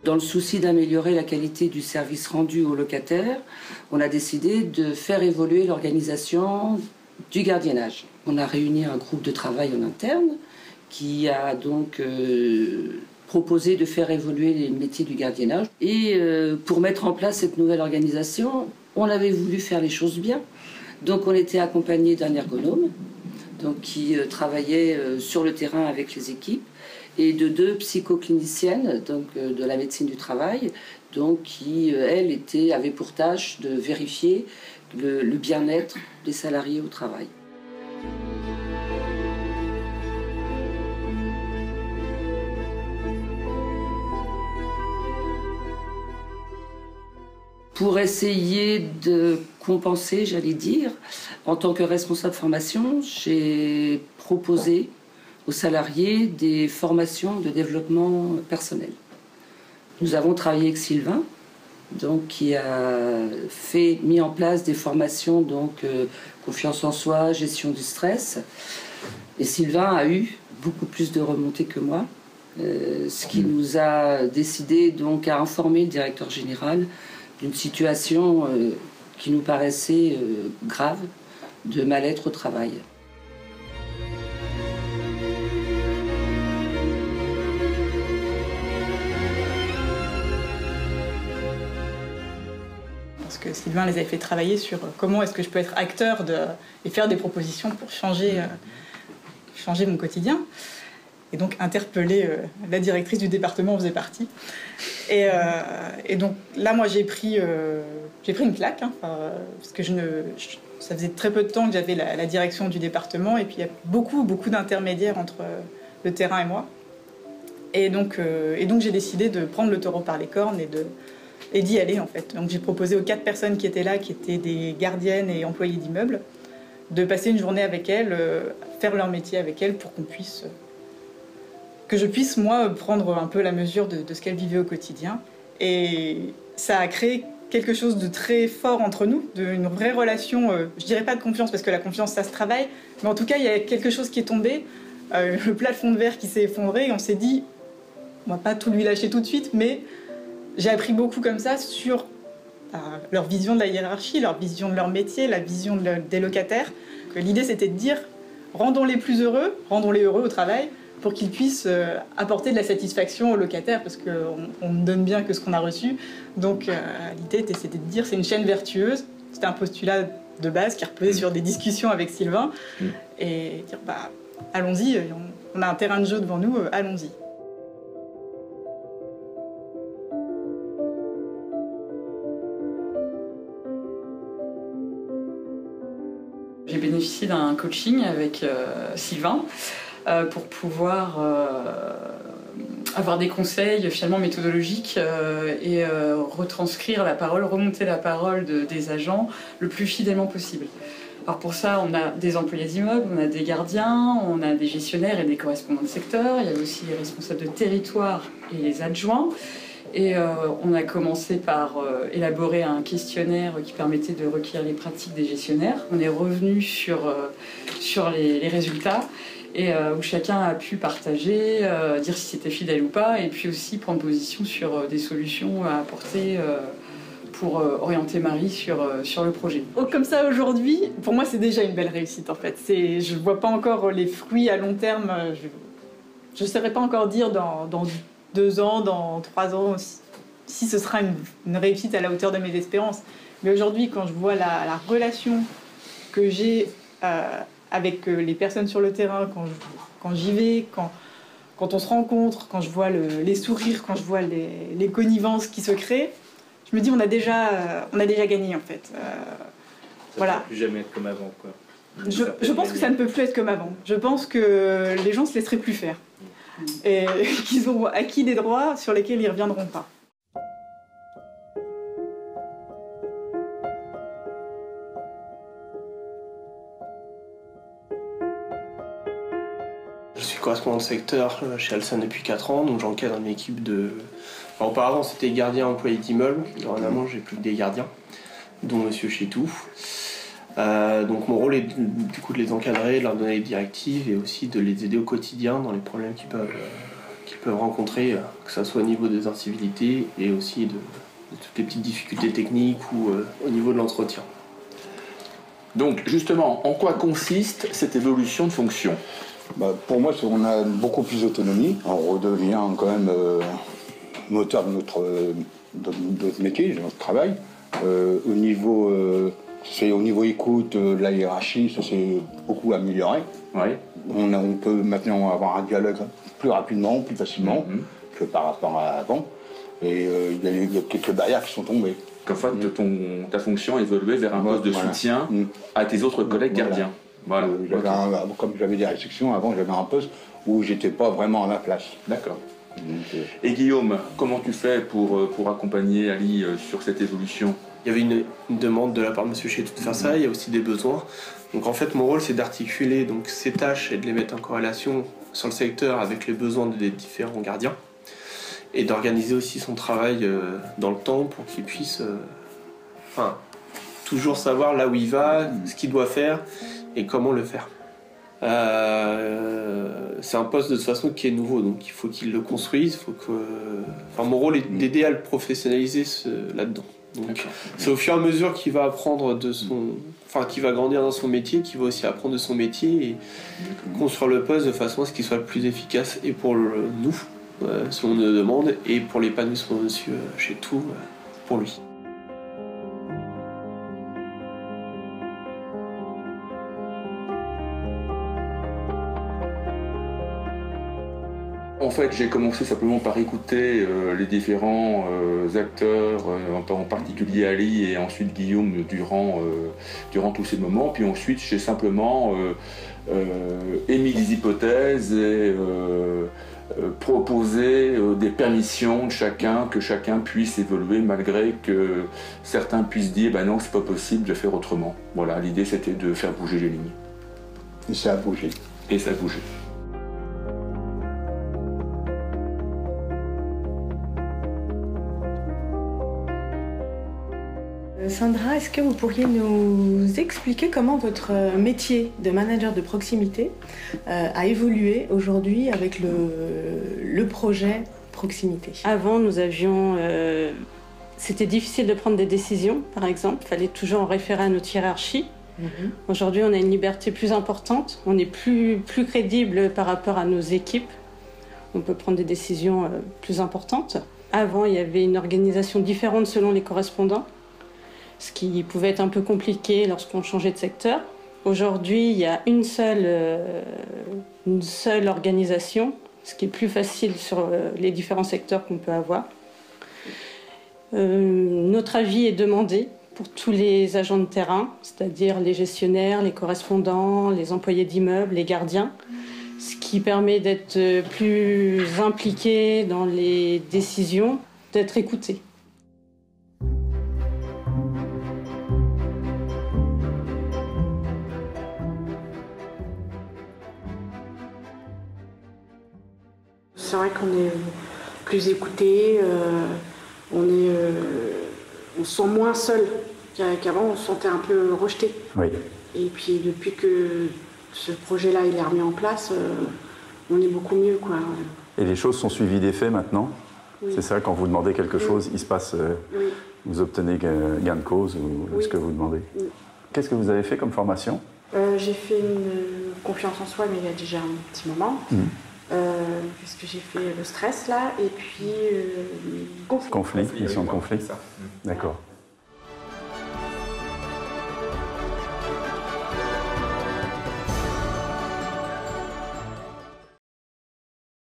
Dans le souci d'améliorer la qualité du service rendu aux locataires, on a décidé de faire évoluer l'organisation du gardiennage. On a réuni un groupe de travail en interne qui a donc proposé de faire évoluer les métiers du gardiennage. Et pour mettre en place cette nouvelle organisation, on avait voulu faire les choses bien. Donc on était accompagné d'un ergonome donc, qui travaillait sur le terrain avec les équipes et de 2 psychocliniciennes donc, de la médecine du travail donc, qui, elles, avaient pour tâche de vérifier le bien-être des salariés au travail. Pour essayer de compenser, j'allais dire, en tant que responsable formation, j'ai proposé aux salariés des formations de développement personnel. Nous avons travaillé avec Sylvain, donc, qui a mis en place des formations, donc, confiance en soi, gestion du stress. Et Sylvain a eu beaucoup plus de remontées que moi, ce qui nous a décidé donc, à informer le directeur général d'une situation qui nous paraissait grave, de mal-être au travail. Parce que Sylvain les avait fait travailler sur comment est-ce que je peux être acteur et faire des propositions pour changer mon quotidien. Et donc interpeller la directrice du département en faisait partie. Et donc là, moi, j'ai pris une claque, hein, parce que ça faisait très peu de temps que j'avais la direction du département, et puis il y a beaucoup d'intermédiaires entre le terrain et moi. Et donc j'ai décidé de prendre le taureau par les cornes et d'y aller, en fait. Donc j'ai proposé aux 4 personnes qui étaient là, qui étaient des gardiennes et employés d'immeubles, de passer une journée avec elles, faire leur métier avec elles pour que je puisse, moi, prendre un peu la mesure de ce qu'elles vivaient au quotidien. Et ça a créé quelque chose de très fort entre nous, une vraie relation, je dirais pas de confiance, parce que la confiance, ça se travaille, mais en tout cas, il y a quelque chose qui est tombé, le plafond de verre qui s'est effondré, et on s'est dit, on va pas tout lui lâcher tout de suite, mais j'ai appris beaucoup comme ça sur leur vision de la hiérarchie, leur vision de leur métier, la vision des locataires. L'idée, c'était de dire, rendons-les plus heureux, rendons-les heureux au travail, pour qu'ils puissent apporter de la satisfaction aux locataires, parce qu'on ne donne bien que ce qu'on a reçu. Donc l'idée, c'était de dire c'est une chaîne vertueuse. C'était un postulat de base qui reposait sur des discussions avec Sylvain. Et dire, allons-y, on a un terrain de jeu devant nous, allons-y. J'ai bénéficié d'un coaching avec Sylvain, pour pouvoir avoir des conseils finalement méthodologiques et retranscrire la parole, remonter la parole des agents le plus fidèlement possible. Alors pour ça, on a des employés d'immeubles, on a des gardiens, on a des gestionnaires et des correspondants de secteur, il y a aussi les responsables de territoire et les adjoints. Et on a commencé par élaborer un questionnaire qui permettait de recueillir les pratiques des gestionnaires. On est revenu sur les résultats, et où chacun a pu partager, dire si c'était fidèle ou pas, et puis aussi prendre position sur des solutions à apporter pour orienter Marie sur le projet. Comme ça aujourd'hui, pour moi c'est déjà une belle réussite en fait. Je ne vois pas encore les fruits à long terme, je ne saurais pas encore dire dans 2 ans, dans 3 ans, si ce sera une réussite à la hauteur de mes espérances. Mais aujourd'hui, quand je vois la relation que j'ai avec les personnes sur le terrain, quand j'y vais, quand on se rencontre, quand je vois les sourires, quand je vois les connivences qui se créent, je me dis on a déjà gagné en fait. Voilà. Ça ne peut plus jamais être comme avant, quoi. Je pense que ça ne peut plus être comme avant. Je pense que les gens ne se laisseraient plus faire. Et qu'ils ont acquis des droits sur lesquels ils ne reviendront pas. Je suis correspondant de secteur chez Alsan depuis 4 ans, donc j'encadre une équipe de... Enfin, auparavant c'était gardien employé d'immeuble, dorénavant j'ai plus que des gardiens, dont Monsieur Chétou. Donc mon rôle est du coup de les encadrer, de leur donner des directives et aussi de les aider au quotidien dans les problèmes qu'ils peuvent peuvent rencontrer, que ce soit au niveau des incivilités et aussi de toutes les petites difficultés techniques ou au niveau de l'entretien. Donc justement, en quoi consiste cette évolution de fonction ? Pour moi, on a beaucoup plus d'autonomie. On redevient quand même moteur de notre métier, de notre travail. Au niveau écoute, la hiérarchie, ça s'est beaucoup amélioré. Oui. On peut maintenant avoir un dialogue plus rapidement, plus facilement que par rapport à avant. Et il y a quelques barrières qui sont tombées. En fait, ta fonction a évolué vers un poste de soutien à tes autres collègues gardiens. Voilà. Comme j'avais des restrictions, avant j'avais un poste où j'étais pas vraiment à ma place. D'accord. Et Guillaume, comment tu fais pour accompagner Ali sur cette évolution ? Il y avait une demande de la part de M. Chétou de faire ça, il y a aussi des besoins. Donc en fait, mon rôle, c'est d'articuler donc, ces tâches et de les mettre en corrélation sur le secteur avec les besoins des différents gardiens et d'organiser aussi son travail dans le temps pour qu'il puisse toujours savoir là où il va, ce qu'il doit faire et comment le faire. C'est un poste de toute façon qui est nouveau, donc il faut qu'il le construise. Mon rôle est d'aider à le professionnaliser là-dedans. Donc, c'est au fur et à mesure qu'il va apprendre qu'il va grandir dans son métier, qu'il va aussi apprendre de son métier et construire le poste de façon à ce qu'il soit le plus efficace et pour nous, selon nos demandes, et pour l'épanouissement de monsieur Chétou, pour lui. En fait, j'ai commencé simplement par écouter les différents acteurs, en particulier Ali et ensuite Guillaume durant tous ces moments. Puis ensuite, j'ai simplement émis des hypothèses et proposé des permissions de chacun, que chacun puisse évoluer malgré que certains puissent dire « non, c'est pas possible de faire autrement ». Voilà, l'idée c'était de faire bouger les lignes. Et ça a bougé. Et ça a bougé. Sandra, est-ce que vous pourriez nous expliquer comment votre métier de manager de proximité a évolué aujourd'hui avec le projet proximité ? Avant, nous avions... c'était difficile de prendre des décisions, par exemple. Il fallait toujours en référer à notre hiérarchie. Aujourd'hui, on a une liberté plus importante. On est plus crédible par rapport à nos équipes. On peut prendre des décisions plus importantes. Avant, il y avait une organisation différente selon les correspondants, ce qui pouvait être un peu compliqué lorsqu'on changeait de secteur. Aujourd'hui, il y a une seule organisation, ce qui est plus facile sur les différents secteurs qu'on peut avoir. Notre avis est demandé pour tous les agents de terrain, c'est-à-dire les gestionnaires, les correspondants, les employés d'immeubles, les gardiens, ce qui permet d'être plus impliqués dans les décisions, d'être écoutés. C'est vrai qu'on est plus écouté, on se sent moins seul qu'avant, on se sentait un peu rejeté. Oui. Et puis depuis que ce projet-là il est remis en place, on est beaucoup mieux, quoi. Et les choses sont suivies des faits maintenant. Oui. C'est ça, quand vous demandez quelque chose, il se passe, vous obtenez gain de cause ou ce que vous demandez. Oui. Qu'est-ce que vous avez fait comme formation ? J'ai fait une confiance en soi, mais il y a déjà un petit moment. Puisque j'ai fait le stress là, et puis conflit, mission de conflit. D'accord.